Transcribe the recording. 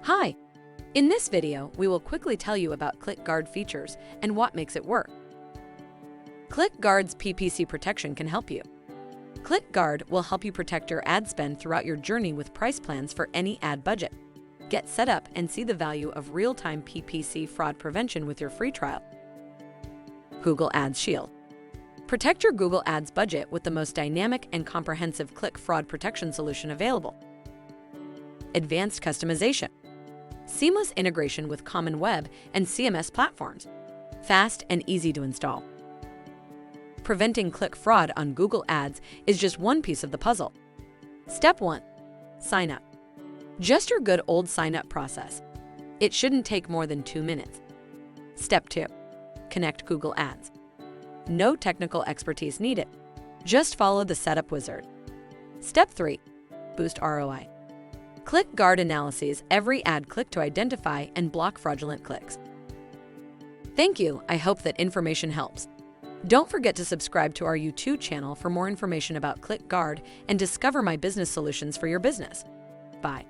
Hi! In this video, we will quickly tell you about ClickGuard Features and what makes it work. ClickGuard's PPC protection can help you. ClickGuard will help you protect your ad spend throughout your journey with price plans for any ad budget. Get set up and see the value of real-time PPC fraud prevention with your free trial. Google Ads Shield. Protect your Google Ads budget with the most dynamic and comprehensive click fraud protection solution available. Advanced customization. Seamless integration with common web and CMS platforms. Fast and easy to install. Preventing click fraud on Google Ads is just one piece of the puzzle. Step 1. Sign up. Just your good old sign-up process. It shouldn't take more than 2 minutes. Step 2. Connect Google Ads. No technical expertise needed. Just follow the setup wizard. Step 3. Boost ROI. ClickGuard analyzes every ad click to identify and block fraudulent clicks. Thank you. I hope that information helps. Don't forget to subscribe to our YouTube channel for more information about ClickGuard and discover my business solutions for your business. Bye.